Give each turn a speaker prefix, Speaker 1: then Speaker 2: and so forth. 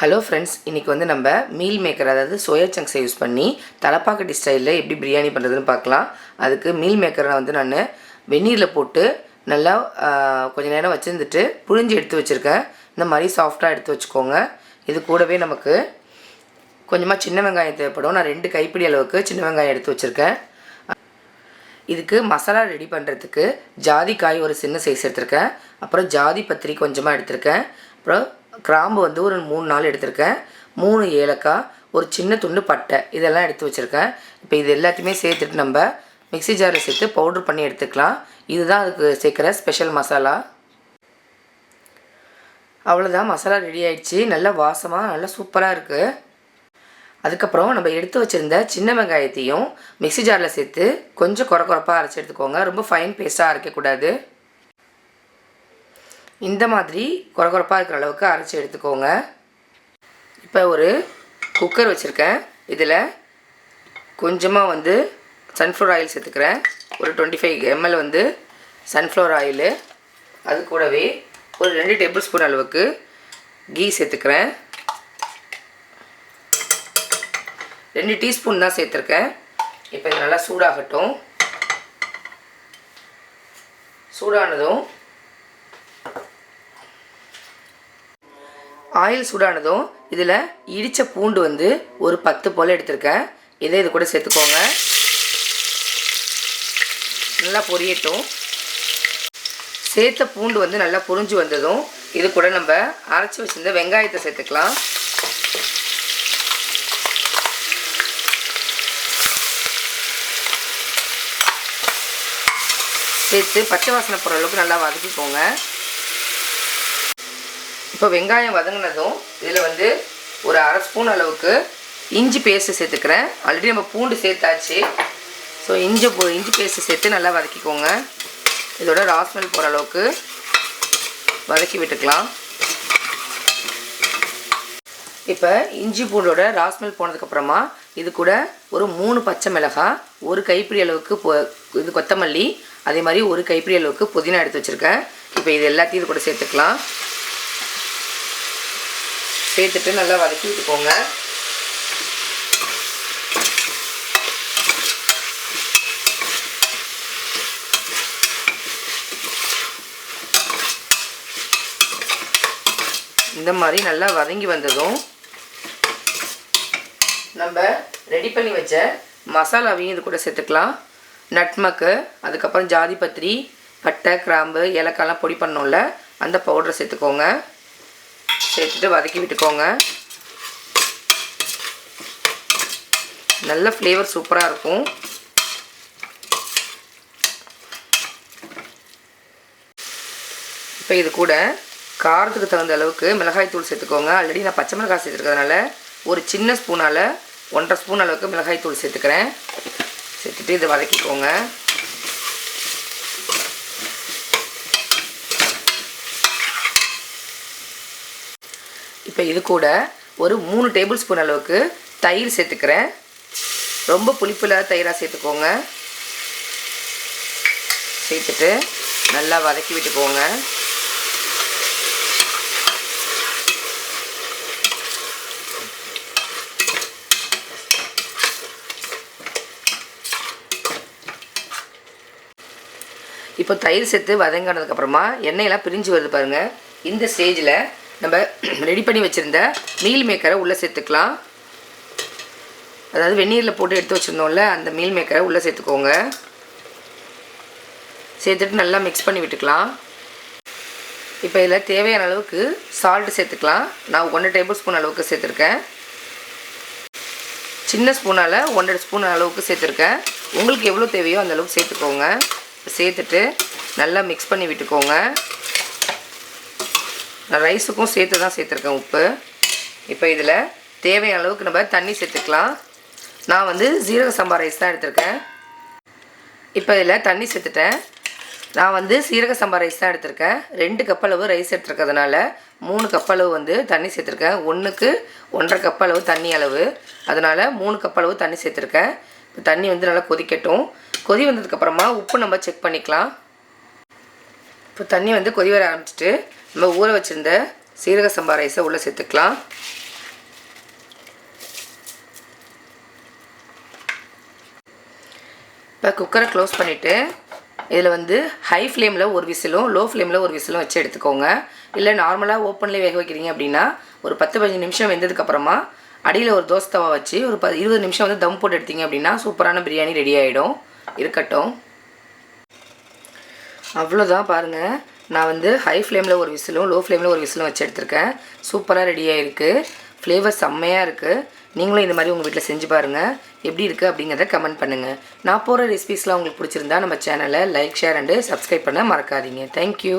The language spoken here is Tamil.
Speaker 1: ஹலோ ஃப்ரெண்ட்ஸ், இன்றைக்கி வந்து நம்ம மீல் மேக்கர் அதாவது சோயா சங்க்ஸை யூஸ் பண்ணி தலப்பாக்கட்டி ஸ்டைலில் எப்படி பிரியாணி பண்ணுறதுன்னு பார்க்கலாம். அதுக்கு மீல் மேக்கரை வந்து நான் வெந்நீரில் போட்டு நல்லா கொஞ்சம் நேரம் வச்சுருந்துட்டு புழிஞ்சு எடுத்து வச்சுருக்கேன். இந்த மாதிரி சாஃப்டாக எடுத்து வச்சுக்கோங்க. இது கூடவே நமக்கு கொஞ்சமாக சின்ன வெங்காயம் தேவைப்படும். நான் 2 கைப்பிடி அளவுக்கு சின்ன வெங்காயம் எடுத்து வச்சுருக்கேன். இதுக்கு மசாலா ரெடி பண்ணுறதுக்கு ஜாதிக்காய் ஒரு சின்ன சைஸ் எடுத்திருக்கேன். அப்புறம் ஜாதி பத்திரி கொஞ்சமாக எடுத்திருக்கேன். அப்புறம் கிராம்பு வந்து ஒரு 3-4 எடுத்திருக்கேன். 3 ஏலக்காய், ஒரு சின்ன துண்டு பட்டை, இதெல்லாம் எடுத்து வச்சுருக்கேன். இப்போ இது எல்லாத்தையுமே சேர்த்துட்டு நம்ம மிக்ஸி ஜாரில் சேர்த்து பவுட்ரு பண்ணி எடுத்துக்கலாம். இதுதான் அதுக்கு சேர்க்குற ஸ்பெஷல் மசாலா. அவ்வளோதான், மசாலா ரெடி ஆகிடுச்சு. நல்லா வாசமாக நல்லா சூப்பராக இருக்குது. அதுக்கப்புறம் நம்ம எடுத்து வச்சுருந்த சின்ன வெங்காயத்தையும் மிக்ஸி ஜாரில் சேர்த்து கொஞ்சம் குறப்பாக அரைச்சி எடுத்துக்கோங்க. ரொம்ப ஃபைன் பேஸ்ட்டாக அரைக்கக்கூடாது. இந்த மாதிரி குறப்பாக இருக்கிற அளவுக்கு அரைச்சி எடுத்துக்கோங்க. இப்போ ஒரு குக்கர் வச்சுருக்கேன். இதில் கொஞ்சமாக வந்து சன்ஃப்ளவர் ஆயில் சேர்த்துக்கிறேன். ஒரு 25 ml வந்து சன்ஃப்ளவர் ஆயிலு. அது கூடவே ஒரு 2 டேபிள் ஸ்பூன் அளவுக்கு கீ சேர்த்துக்கிறேன். 2 டீஸ்பூன் தான் சேர்த்துருக்கேன். இப்போ இது நல்லா சூடாகட்டும். சூடானதும் ஆயில் சூடானதும் இதில் இடித்த பூண்டு வந்து ஒரு 10 போல் எடுத்திருக்கேன். இதை இது கூட சேர்த்துக்கோங்க. நல்லா பொரியட்டும். சேர்த்த பூண்டு வந்து நல்லா பொரிஞ்சு வந்ததும் இது கூட நம்ம அரைச்சி வச்சுருந்த வெங்காயத்தை சேர்த்துக்கலாம். சேர்த்து பச்சை வாசனை போகிற அளவுக்கு நல்லா வதக்கிக்கோங்க. இப்போ வெங்காயம் வதங்கினதும் இதில் வந்து ஒரு 1/2 ஸ்பூன் அளவுக்கு இஞ்சி பேஸ்ட்டு சேர்த்துக்கிறேன். ஆல்ரெடி நம்ம பூண்டு சேர்த்தாச்சு. ஸோ இஞ்சி பேஸ்ட்டு சேர்த்து நல்லா வதக்கிக்கோங்க. இதோட ராஸ்மெல் போகிற அளவுக்கு வதக்கி விட்டுக்கலாம். இப்போ இஞ்சி பூண்டோட ராஸ்மெல் போனதுக்கப்புறமா இது கூட ஒரு 3 பச்சை மிளகாய், ஒரு கைப்பிடி அளவுக்கு இது கொத்தமல்லி, அதே மாதிரி ஒரு கைப்பிடி அளவுக்கு புதினா எடுத்து வச்சுருக்கேன். இப்போ இது எல்லாத்தையும் இது கூட சேர்த்துக்கலாம். சேர்த்துட்டு நல்லா வதக்கி விட்டுக்கோங்க. இந்த மாதிரி நல்லா வதங்கி வந்ததும் நம்ம ரெடி பண்ணி வச்ச மசாலாவையும் இது கூட சேர்த்துக்கலாம். நட்மக்கு, அதுக்கப்புறம் ஜாதி பத்திரி, பட்டை, கிராம்பு, ஏலக்காய்லாம் பொடி பண்ணோம்ல, அந்த பவுடரை சேர்த்துக்கோங்க. சேர்த்துட்டு வதக்கி விட்டுக்கோங்க. நல்ல ஃப்ளேவர் சூப்பராக இருக்கும். இப்போ இது கூட காரத்துக்கு தகுந்த அளவுக்கு மிளகாய் தூள் சேர்த்துக்கோங்க. ஆல்ரெடி நான் பச்சை மிளகாய் சேர்த்துருக்கிறதுனால ஒரு சின்ன ஸ்பூனால் 1.5 ஸ்பூன் அளவுக்கு மிளகாய் தூள் சேர்த்துக்கிறேன். சேர்த்துட்டு இதை வதக்கிக்கோங்க. இப்போ இது கூட ஒரு 3 டேபிள் ஸ்பூன் அளவுக்கு தயிர் சேர்த்துக்கிறேன். ரொம்ப புளிப்பில்லாத தயிராக சேர்த்துக்கோங்க. சேர்த்துட்டு நல்லா வதக்கி விட்டுக்கோங்க. இப்போ தயிர் சேர்த்து வதங்கினதுக்கப்புறமா எண்ணெயெல்லாம் பிரிஞ்சு வருது பாருங்கள். இந்த ஸ்டேஜில் நம்ம ரெடி பண்ணி வச்சுருந்த மீல் மேக்கரை உள்ளே சேர்த்துக்கலாம். அதாவது வெந்நீரில் போட்டு எடுத்து வச்சுருந்தோம்ல, அந்த மீல் மேக்கரை உள்ளே சேர்த்துக்கோங்க. சேர்த்துட்டு நல்லா மிக்ஸ் பண்ணி விட்டுக்கலாம். இப்போ இதில் தேவையான அளவுக்கு சால்ட்டு சேர்த்துக்கலாம். நான் 1 டேபிள் ஸ்பூன் அளவுக்கு சேர்த்துருக்கேன். சின்ன ஸ்பூனால் 1.5 ஸ்பூன் அளவுக்கு சேர்த்துருக்கேன். உங்களுக்கு எவ்வளோ தேவையோ அந்த அளவுக்கு சேர்த்துக்கோங்க. சேர்த்துட்டு நல்லா மிக்ஸ் பண்ணி விட்டுக்கோங்க. நான் ரைஸுக்கும் சேர்த்து தான் சேர்த்துருக்கேன் உப்பு. இப்போ இதில் தேவையான அளவுக்கு நம்ம தண்ணி சேர்த்துக்கலாம். நான் வந்து சீரக சம்பா ரைஸ் தான் எடுத்திருக்கேன். இப்போ இதில் தண்ணி சேர்த்துட்டேன். நான் வந்து சீரக சம்பா ரைஸ் தான் எடுத்திருக்கேன். 2 கப் அளவு ரைஸ் எடுத்துருக்கிறதுனால 3 கப் அளவு வந்து தண்ணி சேர்த்துருக்கேன். 1க்கு 1.5 கப் அளவு தண்ணி அளவு, அதனால் 3 கப் அளவு தண்ணி சேர்த்துருக்கேன். இப்போ தண்ணி வந்து நல்லா கொதிக்கட்டும். கொதி வந்ததுக்கப்புறமா உப்பு நம்ம செக் பண்ணிக்கலாம். இப்போ தண்ணி வந்து கொதி வர ஆரம்பிச்சிட்டு நம்ம ஊற வச்சுருந்த சீரக சம்பா ரைஸை உள்ளே சேர்த்துக்கலாம். இப்போ குக்கரை க்ளோஸ் பண்ணிவிட்டு இதில் வந்து ஹை ஃப்ளேமில் ஒரு விசிலும் லோ ஃப்ளேமில் ஒரு விசிலும் வச்சு எடுத்துக்கோங்க. இல்லை நார்மலாக ஓப்பன்லேயே வேக வைக்கிறீங்க அப்படின்னா ஒரு 10-15 நிமிஷம் வெந்ததுக்கப்புறமா அடியில் ஒரு தோசை தவா வச்சு ஒரு 20 நிமிஷம் வந்து தம் போட்டு எடுத்தீங்க அப்படின்னா சூப்பரான பிரியாணி ரெடி ஆகிடும். இருக்கட்டும். அவ்வளோதான் பாருங்கள். நான் வந்து ஹை ஃப்ளேமில் ஒரு விசிலும் லோ ஃப்ளேமில் ஒரு விசிலும் வச்சு எடுத்திருக்கேன். சூப்பராக ரெடி ஆகிருக்கு. ஃப்ளேவர் செம்மையாக இருக்குது. நீங்களும் இந்த மாதிரி உங்கள் வீட்டில் செஞ்சு பாருங்கள். எப்படி இருக்குது அப்படிங்கிறத கமெண்ட் பண்ணுங்கள். நான் போகிற ரெசிபீஸ்லாம் உங்களுக்கு பிடிச்சிருந்தா நம்ம சேனலை லைக், ஷேர் அண்டு சப்ஸ்கிரைப் பண்ண மறக்காதீங்க. தேங்க்யூ.